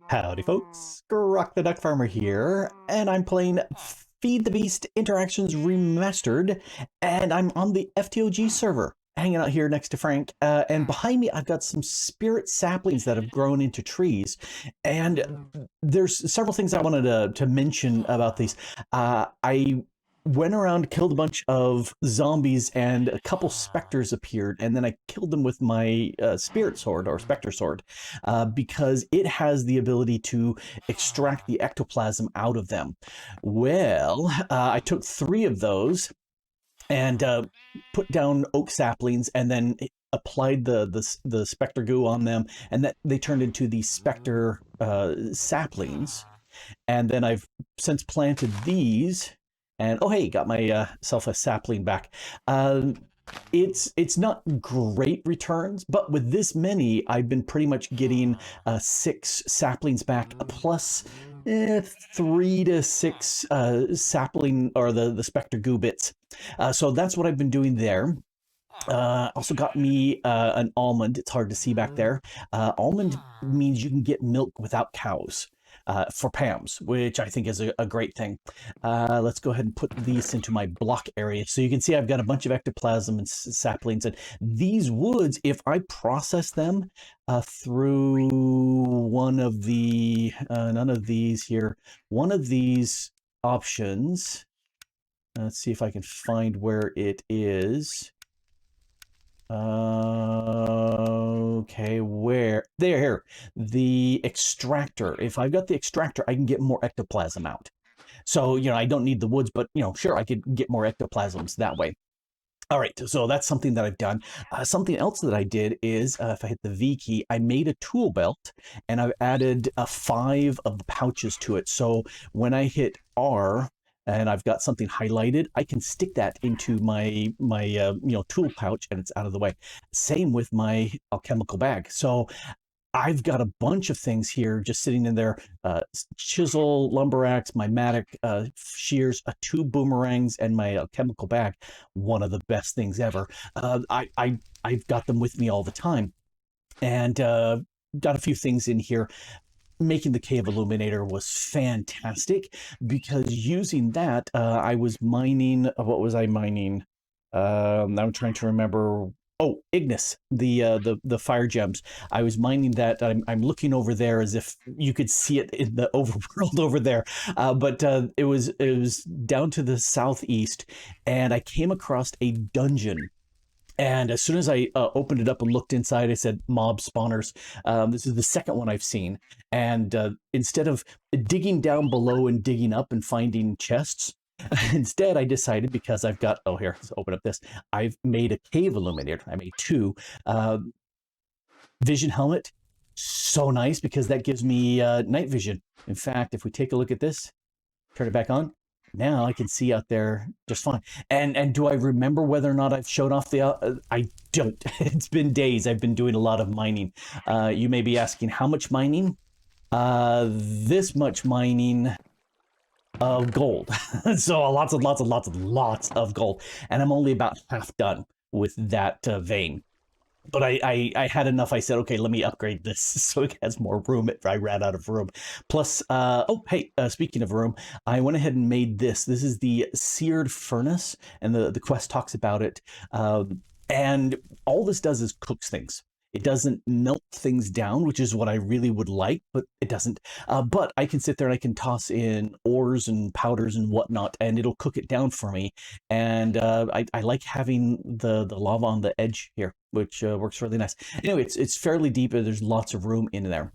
Howdy folks, Grok the DuckFarmer here, and I'm playing Feed the Beast Interactions Remastered, and I'm on the FTOG server, hanging out here next to Frank, and behind me I've got some spirit saplings that have grown into trees, and there's several things I wanted to mention about these. I went around, killed a bunch of zombies, and a couple specters appeared, and then I killed them with my spirit sword or specter sword because it has the ability to extract the ectoplasm out of them. Well, I took 3 of those and put down oak saplings, and then applied the specter goo on them, and that they turned into the specter saplings. And then I've since planted these. And oh hey, got myself a sapling back. It's not great returns, but with this many, I've been pretty much getting 6 saplings back, plus 3 to 6 sapling or the specter goo bits. So that's what I've been doing there. Also got me an almond. It's hard to see back there. Almond means you can get milk without cows. For Pam's, which I think is a great thing. Let's go ahead and put these into my block area. So you can see I've got a bunch of ectoplasm and saplings. And these woods, if I process them through one of the, none of these here, one of these options, let's see if I can find where it is. Okay, where? There, the extractor. If I've got the extractor, I can get more ectoplasm out. So, I don't need the woods, but, sure, I could get more ectoplasms that way. All right, so that's something that I've done. Something else that I did is, if I hit the V key, I made a tool belt, and I've added 5 of the pouches to it. So when I hit R, and I've got something highlighted, I can stick that into my tool pouch, and it's out of the way. Same with my alchemical bag. So I've got a bunch of things here just sitting in there: chisel, lumber axe, my mattock, shears, 2 boomerangs, and my alchemical bag. One of the best things ever. I've got them with me all the time, and got a few things in here. Making the cave illuminator was fantastic because using that, I was mining. What was I mining? I'm trying to remember. Oh, Ignis, the fire gems. I was mining that. I'm looking over there as if you could see it in the overworld over there, but it was down to the southeast, and I came across a dungeon. And as soon as I opened it up and looked inside, I said, mob spawners. This is the second one I've seen. And instead of digging down below and digging up and finding chests, instead I decided, because I've got, oh, here, let's open up this. I've made a cave illuminator. I made 2. Vision helmet, so nice because that gives me night vision. In fact, if we take a look at this, turn it back on. Now I can see out there just fine. And do I remember whether or not I've showed off the... I don't. It's been days. I've been doing a lot of mining. You may be asking, how much mining? This much mining of gold. So lots of gold. And I'm only about half done with that vein. But I had enough. I said, okay, let me upgrade this so it has more room. I ran out of room. Plus, oh, hey, speaking of room, I went ahead and made this. This is the seared furnace, and the quest talks about it. And all this does is cooks things. It doesn't melt things down, which is what I really would like, but it doesn't. But I can sit there and I can toss in ores and powders and whatnot, and it'll cook it down for me. And I like having the lava on the edge here, which works really nice. Anyway, it's fairly deep, and there's lots of room in there.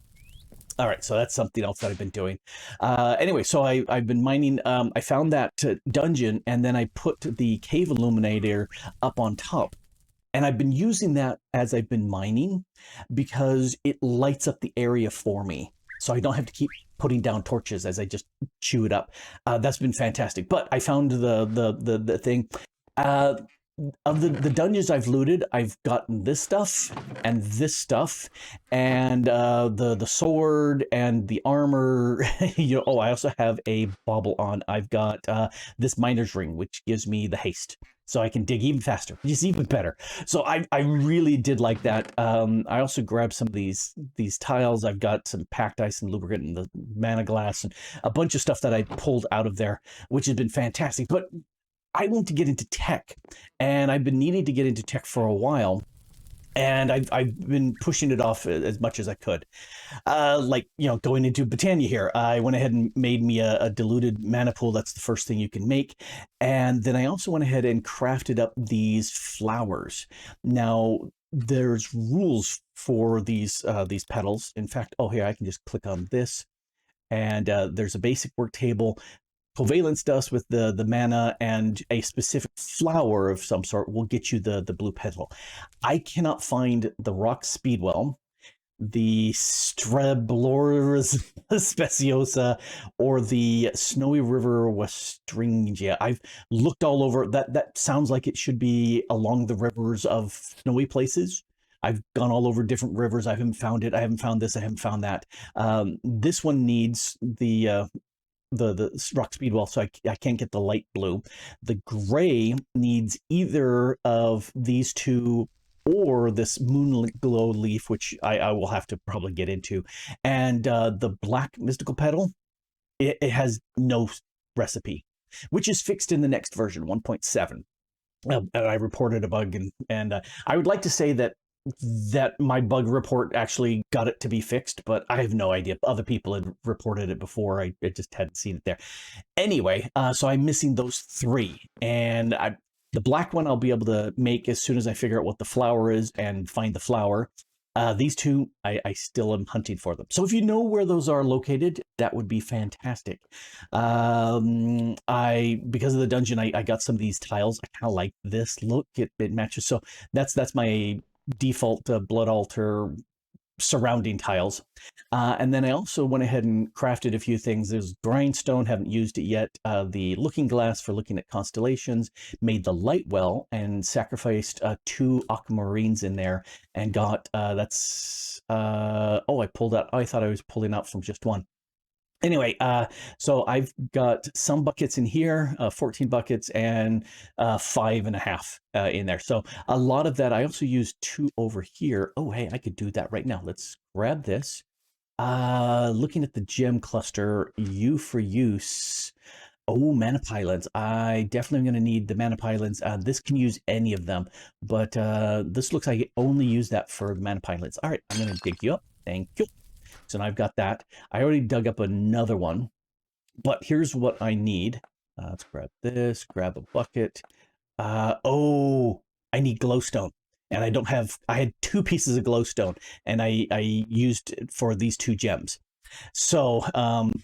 All right, so that's something else that I've been doing. Anyway, so I've been mining. I found that dungeon, and then I put the cave illuminator up on top. And I've been using that as I've been mining because it lights up the area for me. So I don't have to keep putting down torches as I just chew it up. That's been fantastic. But I found the thing. of the dungeons I've looted, I've gotten this stuff and this stuff, and the sword and the armor. You know, oh, I also have a bauble on. I've got this miner's ring, which gives me the haste, so I can dig even faster, just even better. So I really did like that. I also grabbed some of these tiles. I've got some packed ice and lubricant and the mana glass and a bunch of stuff that I pulled out of there, which has been fantastic. But I want to get into tech, and I've been needing to get into tech for a while, and I've been pushing it off as much as I could. Like, you know, going into Botania here, I went ahead and made me a diluted mana pool. That's the first thing you can make. And then I also went ahead and crafted up these flowers. Now, there's rules for these petals. In fact, oh, here, I can just click on this, and there's a basic work table. Covalence dust with the mana and a specific flower of some sort will get you the blue petal. I cannot find the rock speedwell, the Strabloris speciosa, or the Snowy River westringia. I've looked all over. That sounds like it should be along the rivers of snowy places. I've gone all over different rivers. I haven't found it. I haven't found this. I haven't found that. This one needs the rock speedwell, so I can't get the light blue. The gray needs either of these two or this moonlit glow leaf, which I will have to probably get into. And the black mystical petal, it has no recipe, which is fixed in the next version, 1.7. I reported a bug, and I would like to say that my bug report actually got it to be fixed, but I have no idea. Other people had reported it before. I just hadn't seen it there. Anyway, so I'm missing those three, and the black one I'll be able to make as soon as I figure out what the flower is and find the flower. These two, I still am hunting for them. So if you know where those are located, that would be fantastic. Because of the dungeon, I got some of these tiles. I kind of like this look. It matches. So that's my default blood altar surrounding tiles. And then I also went ahead and crafted a few things. There's grindstone, haven't used it yet. The looking glass for looking at constellations, made the light well, and sacrificed 2 aquamarines in there, and got that's oh, I pulled out. I thought I was pulling out from just one. Anyway, so I've got some buckets in here, 14 buckets, and 5.5 in there. So a lot of that, I also used 2 over here. Oh, hey, I could do that right now. Let's grab this. Looking at the gem cluster, U for use. Oh, mana pylons. I definitely am going to need the mana pylons. This can use any of them, but this looks like it only use that for mana pylons. All right, I'm going to dig you up. Thank you. So now I've got that. I already dug up another one, but here's what I need. Let's grab this, grab a bucket. Oh, I need glowstone, and I don't have, I had 2 pieces of glowstone, and I used it for these 2 gems. So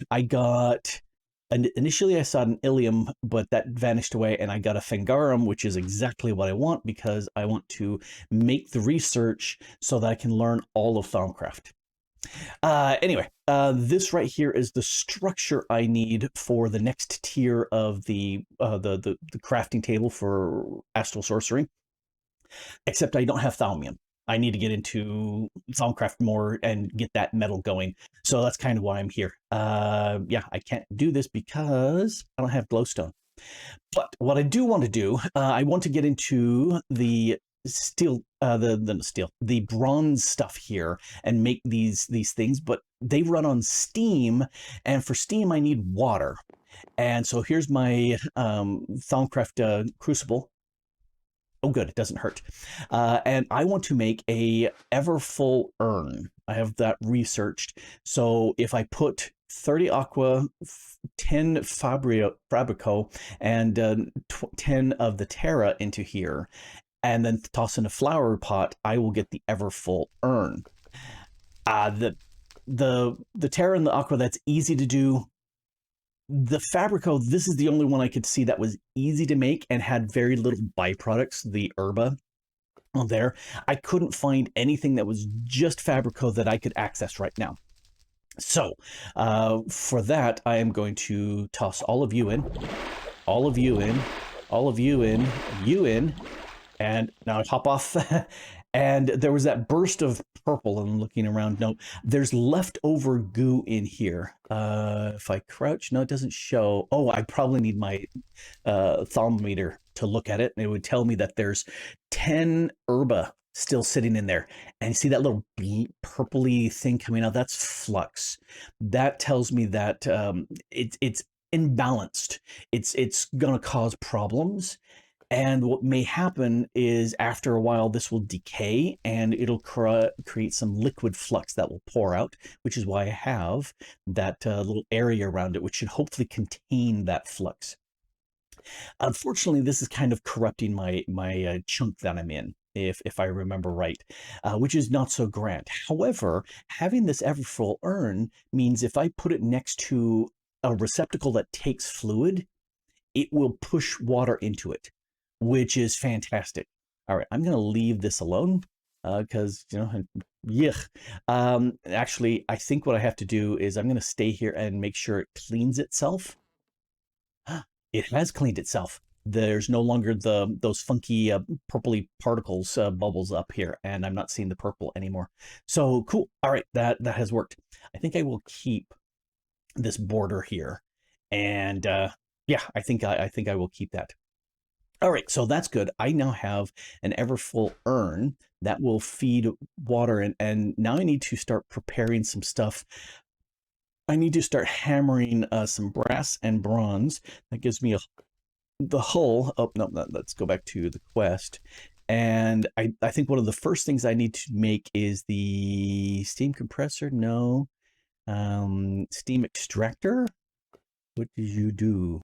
I got, initially I saw an ilium, but that vanished away, and I got a Fangarum, which is exactly what I want, because I want to make the research so that I can learn all of Thaumcraft. Anyway, this right here is the structure I need for the next tier of the crafting table for astral sorcery. Except I don't have thaumium. I need to get into Thaumcraft more and get that metal going. So that's kind of why I'm here. Yeah, I can't do this because I don't have glowstone. But what I do want to do, I want to get into the steel, the bronze stuff here, and make these things, but they run on steam, and for steam I need water. And so here's my Thaumcraft crucible. Oh, good, it doesn't hurt. And I want to make a Everfull Urn. I have that researched. So if I put 30 aqua, 10 fabrico, and 10 of the terra into here, and then toss in a flower pot, I will get the Everfull Urn. The terra and the aqua, that's easy to do. The fabrico, this is the only one I could see that was easy to make and had very little byproducts, the herba on there. I couldn't find anything that was just fabrico that I could access right now. So for that, I am going to toss all of you in, all of you in, all of you in, you in, And now I hop off, and there was that burst of purple. And looking around, no, there's leftover goo in here. If I crouch, no, it doesn't show. Oh, I probably need my thermometer to look at it, and it would tell me that there's 10 herba still sitting in there. And you see that little purpley thing coming out? That's flux. That tells me that it's imbalanced. It's gonna cause problems. And what may happen is after a while, this will decay and it'll create some liquid flux that will pour out, which is why I have that little area around it, which should hopefully contain that flux. Unfortunately, this is kind of corrupting my chunk that I'm in, if I remember right, which is not so grand. However, having this Everfull Urn means if I put it next to a receptacle that takes fluid, it will push water into it, which is fantastic. All right, I'm going to leave this alone because, yuck. Actually, I think what I have to do is I'm going to stay here and make sure it cleans itself. It has cleaned itself. There's no longer those funky purpley particles, bubbles up here, and I'm not seeing the purple anymore. So cool. All right, that has worked. I think I will keep this border here, and yeah, I think I will keep that. All right, so that's good. I now have an Everfull Urn that will feed water, and now I need to start preparing some stuff. I need to start hammering some brass and bronze. That gives me the hull. Oh, no, let's go back to the quest. And I think one of the first things I need to make is the steam compressor. No. Steam extractor. What did you do?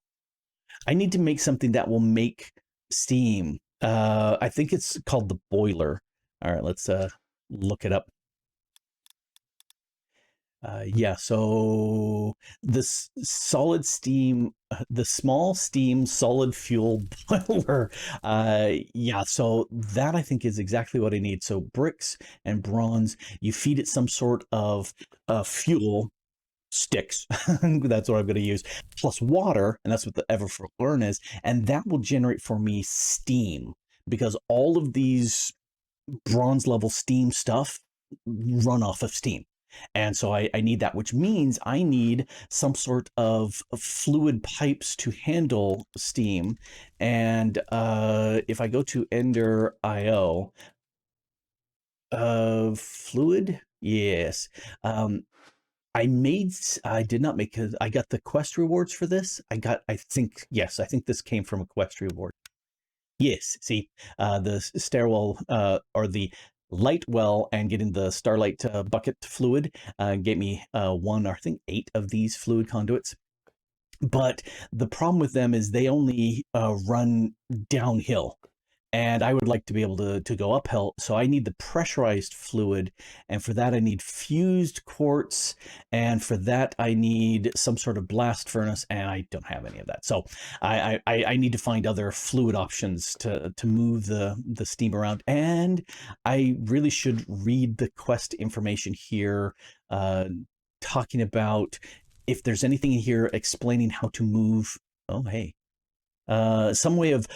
I need to make something that will make steam. I think it's called the boiler. All right, let's look it up. Yeah, so this solid steam, the small steam solid fuel boiler. Yeah, so that I think is exactly what I need. So bricks and bronze, you feed it some sort of fuel, sticks. That's what I'm going to use, plus water, and that's what the Everfull Urn is, and that will generate for me steam, because all of these bronze level steam stuff run off of steam. And so I need that, which means I need some sort of fluid pipes to handle steam. And if I go to Ender IO, fluid, yes. I did not make, I got the quest rewards for this. I think this came from a quest reward. Yes, see, the stairwell or the light well and getting the starlight bucket fluid gave me one, or I think 8 of these fluid conduits. But the problem with them is they only run downhill. And I would like to be able to go uphill. So I need the pressurized fluid. And for that, I need fused quartz. And for that, I need some sort of blast furnace. And I don't have any of that. So I need to find other fluid options to move the steam around. And I really should read the quest information here, talking about if there's anything in here explaining how to move. Oh, hey. Some way of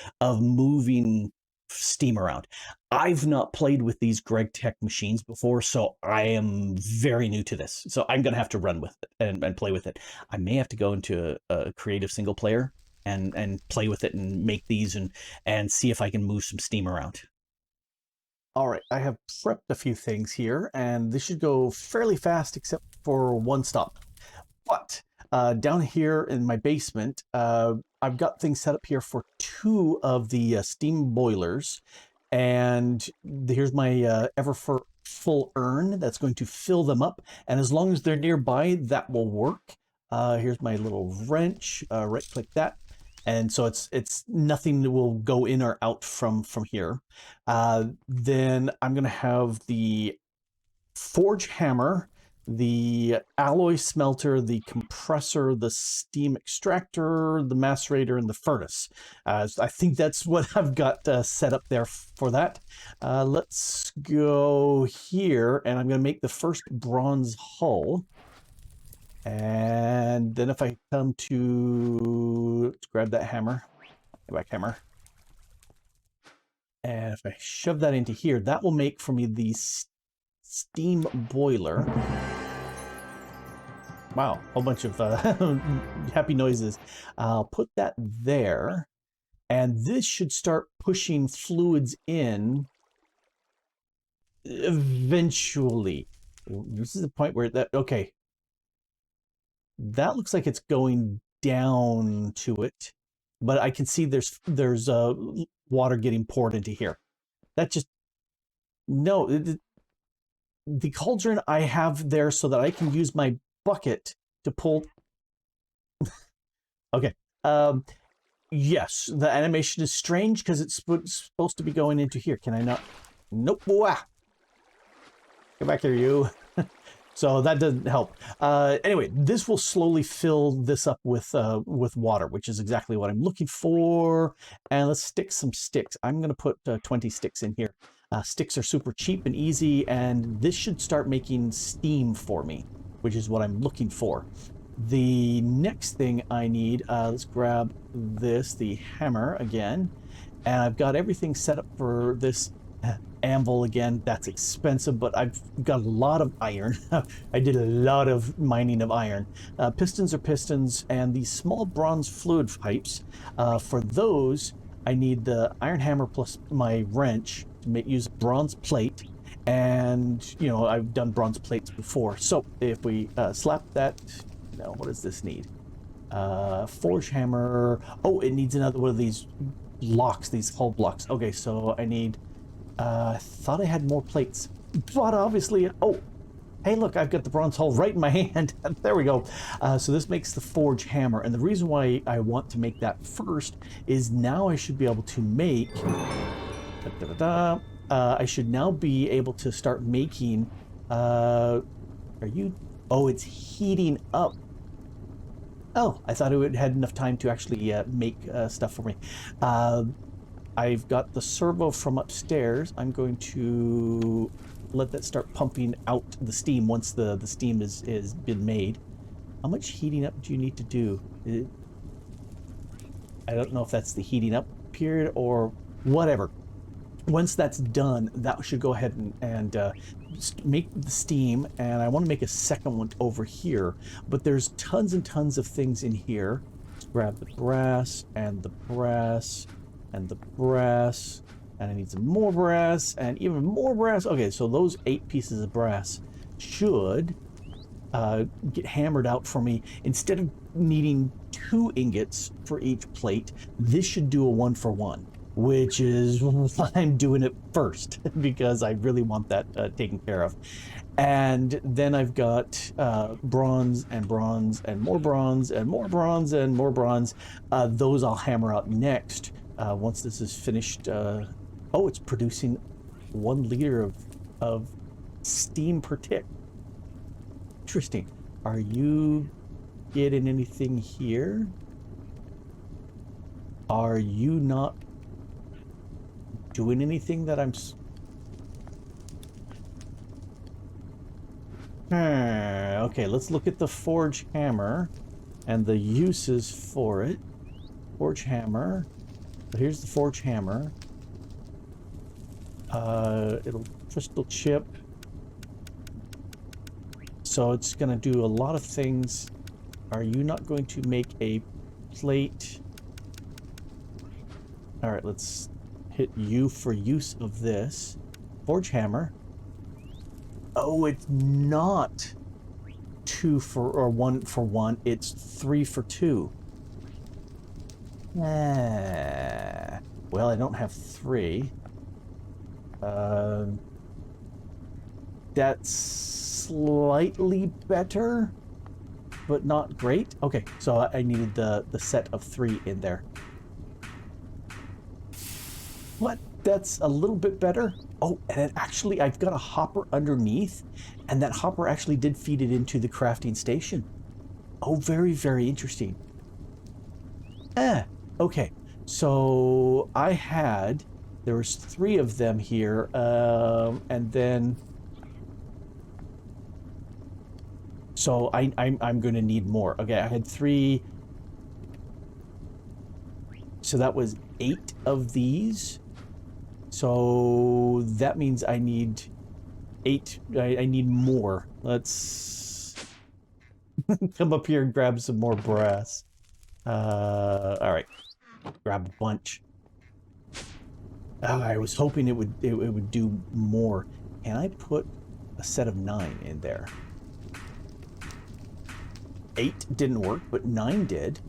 moving steam around. I've not played with these GregTech machines before, so I am very new to this. So I'm going to have to run with it and play with it. I may have to go into a creative single player and play with it and make these and see if I can move some steam around. All right, I have prepped a few things here, and this should go fairly fast except for one stop. But down here in my basement, I've got things set up here for 2 of the steam boilers. And here's my Everfull Urn that's going to fill them up. And as long as they're nearby, that will work. Here's my little wrench. Right click that. And so it's nothing that will go in or out from here. Then I'm going to have the forge hammer, the alloy smelter, the compressor, the steam extractor, the macerator, and the furnace. I think that's what I've got set up there for that. Let's go here, and I'm going to make the first bronze hull. And then if I come to, let's grab that hammer, go back hammer. And if I shove that into here, that will make for me the steam boiler. Wow, a whole bunch of happy noises. I'll put that there. And this should start pushing fluids in eventually. This is the point where that, okay. That looks like it's going down to it, but I can see there's water getting poured into here. That just, no, the cauldron I have there so that I can use my bucket to pull. Okay. Yes, the animation is strange because it's supposed to be going into here. Can I not? Nope. Wah. Get back here, you. So that doesn't help. Anyway, this will slowly fill this up with water, which is exactly what I'm looking for. And let's stick some sticks. I'm going to put 20 sticks in here. Sticks are super cheap and easy, and this should start making steam for me, which is what I'm looking for. The next thing I need, let's grab this, the hammer again, and I've got everything set up for this anvil again. That's expensive, but I've got a lot of iron. I did a lot of mining of iron. Pistons are pistons, and these small bronze fluid pipes, for those I need the iron hammer plus my wrench to use bronze plate. And you know, I've done bronze plates before, so if we slap that, no, what does this need? Forge hammer. Oh, it needs another one of these blocks, these hull blocks. Okay, so I need thought I had more plates, but obviously, oh, hey, look, I've got the bronze hull right in my hand. There we go. So this makes the forge hammer, and the reason why I want to make that first is now I should be able to make. I should now be able to start making. Are you? Oh, it's heating up. Oh, I thought it had enough time to actually make stuff for me. I've got the servo from upstairs. I'm going to let that start pumping out the steam once the steam is been made. How much heating up do you need to do? I don't know if that's the heating up period or whatever. Once that's done, that should go ahead and make the steam, and I want to make a second one over here, but there's tons and tons of things in here. Let's grab the brass and the brass and the brass, and I need some more brass and even more brass. Okay, so those 8 pieces of brass should get hammered out for me. Instead of needing 2 ingots for each plate, this should do a 1-for-1, which is why I'm doing it first, because I really want that taken care of. And then I've got bronze and bronze and more bronze and more bronze and more bronze. Those I'll hammer out next once this is finished. Oh, it's producing 1 liter of steam per tick. Interesting. Are you getting anything here? Are you not doing anything that I'm... Okay, let's look at the forge hammer and the uses for it. Forge hammer. Here's the forge hammer. It'll crystal chip. So it's going to do a lot of things. Are you not going to make a plate? All right, let's hit U for use of this. Forge hammer. Oh, it's not 2 for or 1 for 1. It's 3 for 2. Well, I don't have 3. That's slightly better, but not great. Okay, so I needed the set of 3 in there. What? That's a little bit better. Oh, and actually I've got a hopper underneath, and that hopper actually did feed it into the crafting station. Oh, very, very interesting. Okay. So there was 3 of them here, and then, so I'm going to need more. Okay, I had 3. So that was 8 of these. So that means I need 8. I need more. Let's come up here and grab some more brass. All right. Grab a bunch. I was hoping it would do more. Can I put a set of 9 in there? 8 didn't work, but 9 did.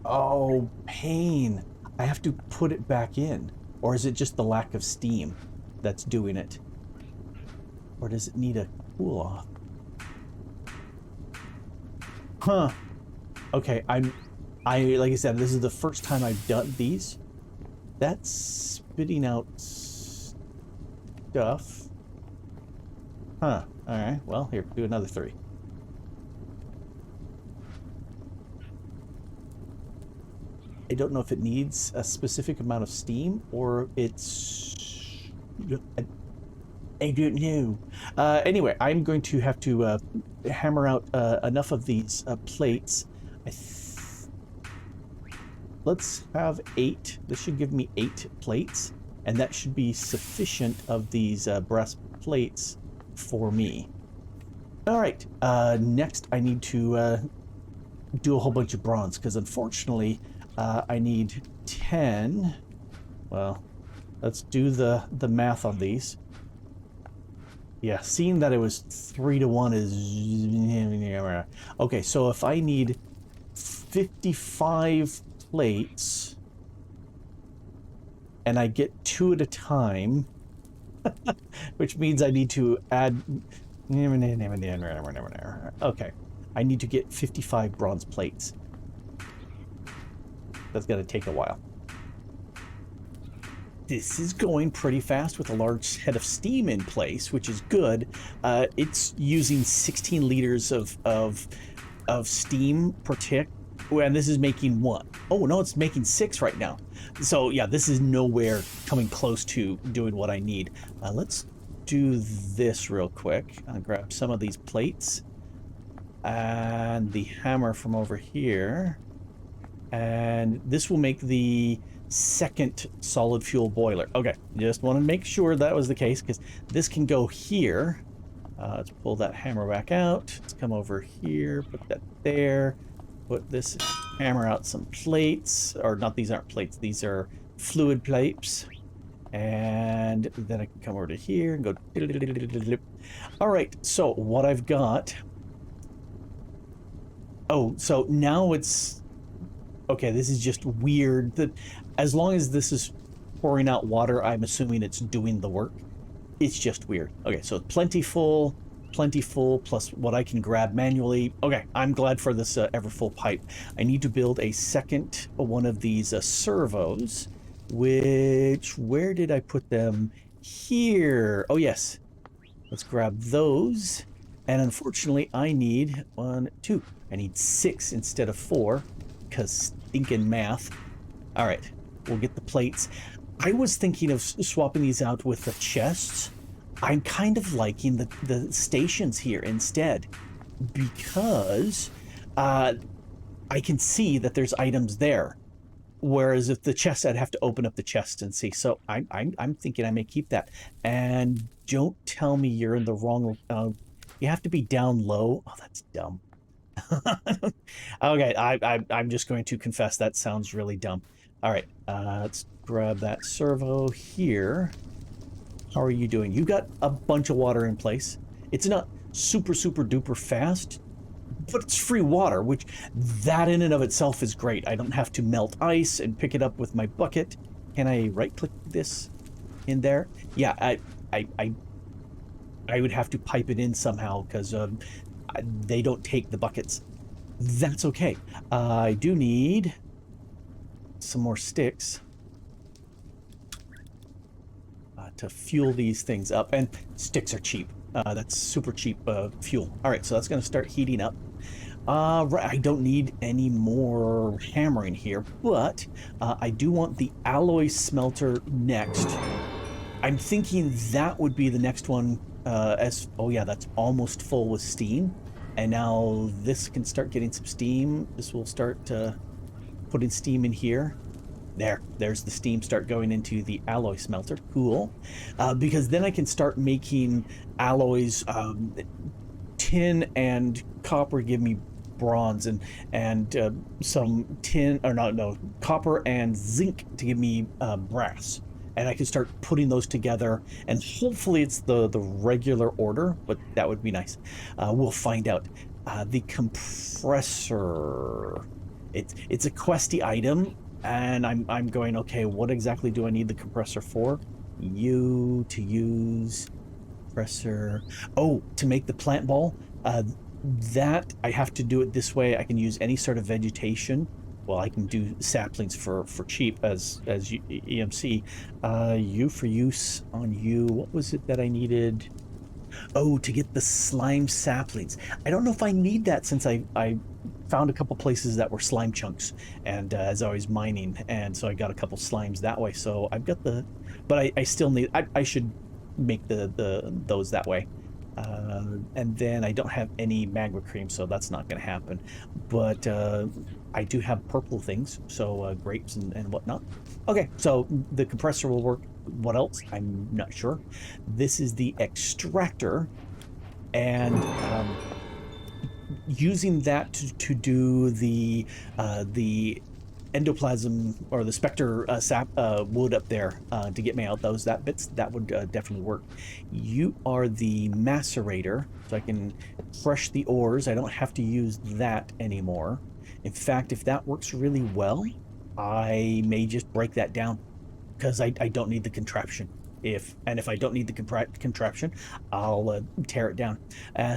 Oh, pain. I have to put it back in. Or is it just the lack of steam that's doing it? Or does it need a cool off? Huh. Okay, like I said, this is the first time I've done these. That's spitting out stuff. Huh. Alright, well, here, do another 3. I don't know if it needs a specific amount of steam or it's... I don't know. Anyway, I'm going to have to hammer out enough of these plates. Let's have 8. This should give me 8 plates, and that should be sufficient of these brass plates for me. All right, next I need to do a whole bunch of bronze, because unfortunately I need 10. Well, let's do the math on these. Yeah, seeing that it was 3 to 1 is... Okay, so if I need 55 plates, and I get 2 at a time, which means I need to add... Okay, I need to get 55 bronze plates. That's going to take a while. This is going pretty fast with a large head of steam in place, which is good. It's using 16 liters of steam per tick, and this is making 1. Oh no, it's making 6 right now. So yeah, this is nowhere coming close to doing what I need. Let's do this real quick. I'll grab some of these plates and the hammer from over here, and this will make the second solid fuel boiler. Okay, just want to make sure that was the case, because this can go here. Let's pull that hammer back out. Let's come over here, put that there, put this hammer out some plates, or not, these aren't plates, these are fluid plates. And then I can come over to here and go... All right, so what I've got... Oh, so now it's... Okay, this is just weird. That as long as this is pouring out water, I'm assuming it's doing the work. It's just weird. Okay, so plentiful, plus what I can grab manually. Okay, I'm glad for this Everfull pipe. I need to build a second one of these servos, which, where did I put them? Here. Oh, yes. Let's grab those. And unfortunately, I need 1, 2. I need 6 instead of 4. Because stinking math. All right, we'll get the plates. I was thinking of swapping these out with the chests. I'm kind of liking the stations here instead, because I can see that there's items there. Whereas if the chest, I'd have to open up the chest and see. So I'm thinking I may keep that. And don't tell me you're in the wrong. You have to be down low. Oh, that's dumb. Okay, I'm just going to confess that sounds really dumb. All right, let's grab that servo here. How are you doing? You got a bunch of water in place. It's not super duper fast, but it's free water, which that in and of itself is great. I don't have to melt ice and pick it up with my bucket. Can I right click this in there? Yeah, I would have to pipe it in somehow, because they don't take the buckets. That's okay. I do need some more sticks to fuel these things up, and sticks are cheap. That's super cheap fuel. All right, so that's going to start heating up. Right, I don't need any more hammering here, but I do want the alloy smelter next. I'm thinking that would be the next one. Oh yeah, that's almost full with steam. And now this can start getting some steam. This will start putting steam in here. There's the steam start going into the alloy smelter. Cool. Because then I can start making alloys. Tin and copper give me bronze, and some tin, or no, copper and zinc to give me brass. And I can start putting those together, and hopefully it's the regular order, but that would be nice. We'll find out. The compressor, it's a questy item, and I'm going, okay, what exactly do I need the compressor for? To use compressor. Oh, to make the plant ball. That I have to do it this way. I can use any sort of vegetation. Well, I can do saplings for cheap as EMC. You for use on you. What was it that I needed? Oh, to get the slime saplings. I don't know if I need that, since I found a couple places that were slime chunks, and as I was mining, and so I got a couple slimes that way. So I've got the, but I still need. I should make those that way. And then I don't have any magma cream, so that's not going to happen. But I do have purple things, so grapes and whatnot. Okay, so the compressor will work. What else? I'm not sure. This is the extractor, and using that to do the endoplasm, or the specter sap wood up there, to get me out that bits, that would definitely work. You are the macerator, so I can crush the ores. I don't have to use that anymore. In fact, if that works really well, I may just break that down, because I don't need the contraption. If I don't need the contraption, I'll tear it down.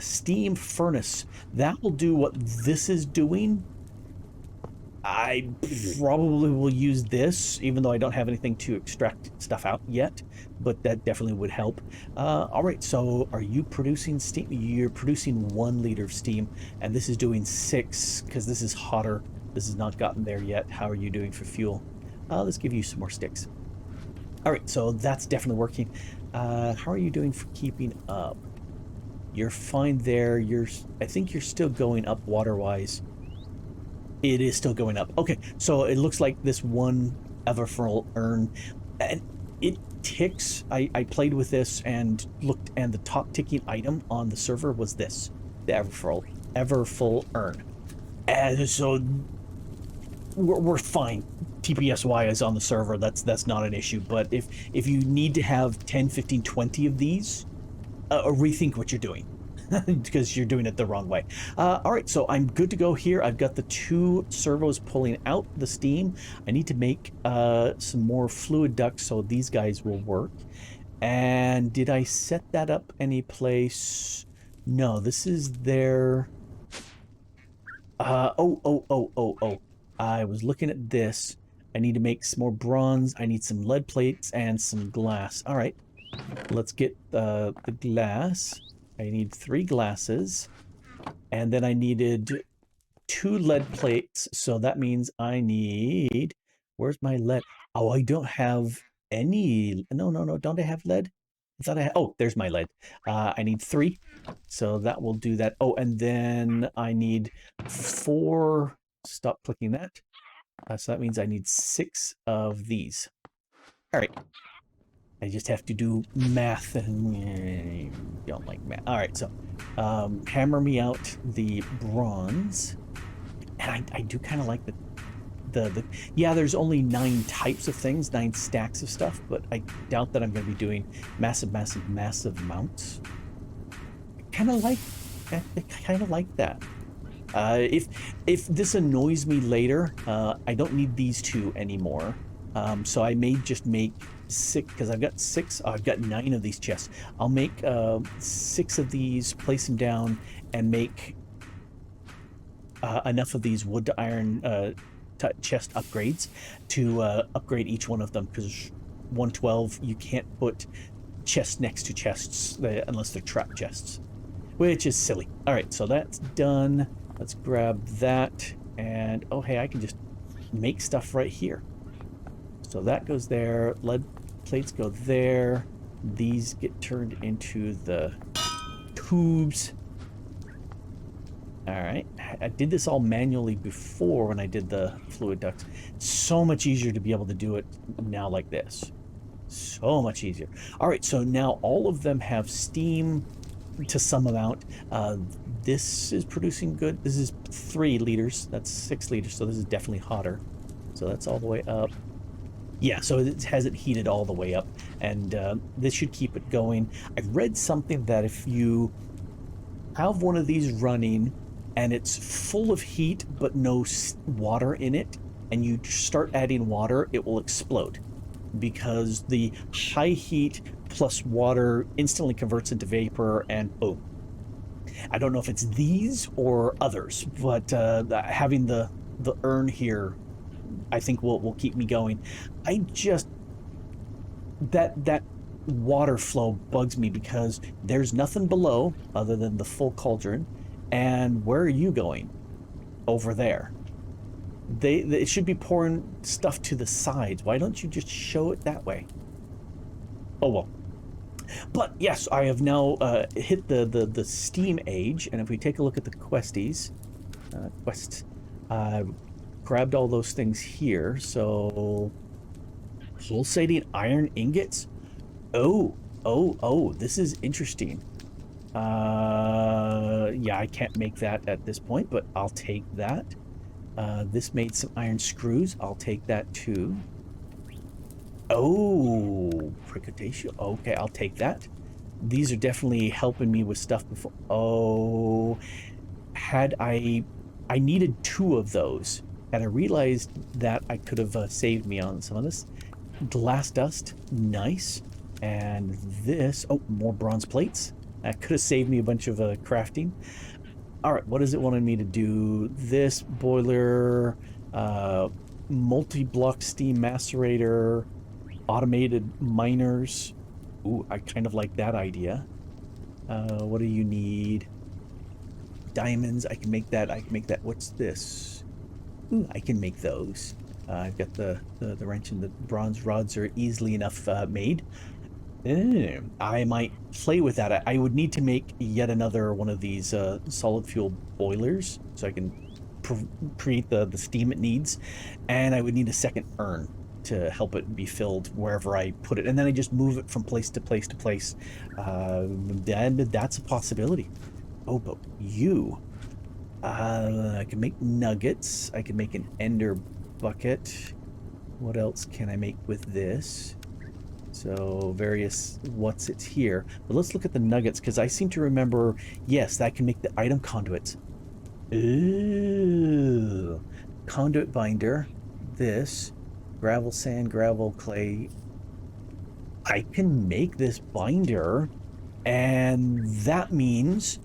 Steam furnace, that will do what this is doing. I probably will use this, even though I don't have anything to extract stuff out yet, but that definitely would help. All right, so are you producing steam? You're producing 1 liter of steam, and this is doing 6, because this is hotter. This has not gotten there yet. How are you doing for fuel? Let's give you some more sticks. All right, so that's definitely working. How are you doing for keeping up? You're fine there. I think you're still going up water-wise. It is still going up. Okay, so it looks like this one Everfull Urn, and it ticks. I played with this and looked, and the top ticking item on the server was this, the Everfull Urn. And so we're fine. TPS-wise on the server, that's not an issue. But if you need to have 10, 15, 20 of these, rethink what you're doing. Because you're doing it the wrong way. All right, so I'm good to go here. I've got the 2 servos pulling out the steam. I need to make some more fluid ducts so these guys will work. And did I set that up any place? No, this is their... Oh. I was looking at this. I need to make some more bronze. I need some lead plates and some glass. All right, let's get the glass. I need 3 glasses, and then I needed 2 lead plates, so that means I need... Where's my lead? Oh, I don't have any... No, don't I have lead? I thought I had... Oh, there's my lead. I need 3, so that will do that. Oh, and then I need 4... Stop clicking that. So that means I need 6 of these. All right. I just have to do math, and don't like math. All right, so hammer me out the bronze, and I do kind of like the yeah. There's only 9 types of things, 9 stacks of stuff, but I doubt that I'm going to be doing massive amounts. I kind of like that. If this annoys me later, I don't need these 2 anymore. So I may just make 6, because I've got 6. I've got 9 of these chests. I'll make 6 of these, place them down, and make enough of these wood to iron chest upgrades to upgrade each one of them, because 112 you can't put chests next to chests unless they're trap chests, which is silly. All right, so that's done. Let's grab that, and oh hey, I can just make stuff right here. So that goes there, lead plates go there, these get turned into the tubes. All right, I did this all manually before when I did the fluid ducts. So much easier to be able to do it now like this. So much easier. All right, so now all of them have steam to some amount. This is producing good. This is 3 liters. That's 6 liters, so this is definitely hotter. So that's all the way up. Yeah, so it hasn't heated all the way up, and this should keep it going. I read something that if you have one of these running and it's full of heat but no water in it, and you start adding water, it will explode because the high heat plus water instantly converts into vapor and boom. I don't know if it's these or others, but having the urn here, I think will keep me going. I just that water flow bugs me because there's nothing below other than the full cauldron. And where are you going? Over there. They should be pouring stuff to the sides. Why don't you just show it that way? Oh well. But yes, I have now hit the steam age, and if we take a look at the questies, grabbed all those things here. So pulsating iron ingots. Oh, this is interesting. Yeah, I can't make that at this point, but I'll take that. This made some iron screws. I'll take that too. Oh, precotation. Okay, I'll take that. These are definitely helping me with stuff before. Oh, I needed 2 of those, and I realized that I could have saved me on some of this. Glass dust, nice. And this, oh, more bronze plates. That could have saved me a bunch of crafting. All right, what is it wanting me to do? This boiler, multi-block steam macerator, automated miners. Ooh, I kind of like that idea. What do you need? Diamonds, I can make that. What's this? Ooh, I can make those. I've got the wrench, and the bronze rods are easily enough made. I might play with that. I would need to make yet another one of these solid fuel boilers so I can create the steam it needs, and I would need a second urn to help it be filled wherever I put it, and then I just move it from place to place to place. Then that's a possibility. Oh, but you, I can make nuggets. I can make an ender bucket. What else can I make with this? So various what's it's here. But let's look at the nuggets, because I seem to remember, yes, that can make the item conduits. Ooh. Conduit binder. This. Gravel, sand, gravel, clay. I can make this binder, and that means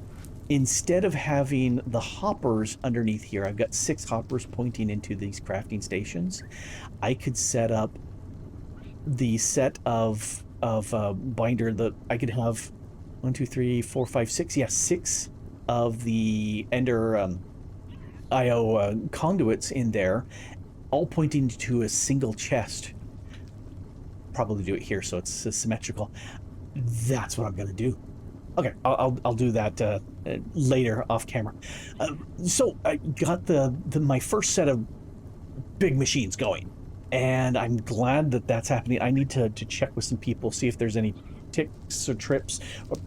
instead of having the hoppers underneath here, I've got 6 hoppers pointing into these crafting stations. I could set up the set of binder that I could have 1, 2, 3, 4, 5, 6. Yeah, 6 of the Ender IO conduits in there, all pointing to a single chest. Probably do it here so it's symmetrical. That's what I'm gonna do. Okay, I'll do that later off camera. So I got my first set of big machines going, and I'm glad that that's happening. I need to check with some people, see if there's any ticks or trips or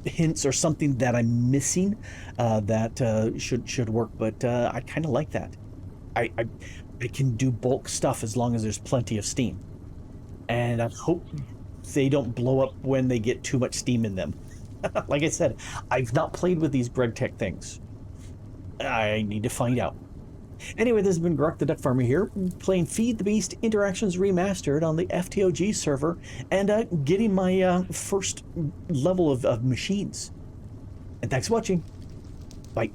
hints or something that I'm missing that should work. But I kind of like that. I can do bulk stuff as long as there's plenty of steam, and I hope they don't blow up when they get too much steam in them. Like I said, I've not played with these GregTech things. I need to find out. Anyway, this has been Grok the DuckFarmer here, playing Feed the Beast Interactions Remastered on the FTOG server, and getting my first level of machines. And thanks for watching. Bye.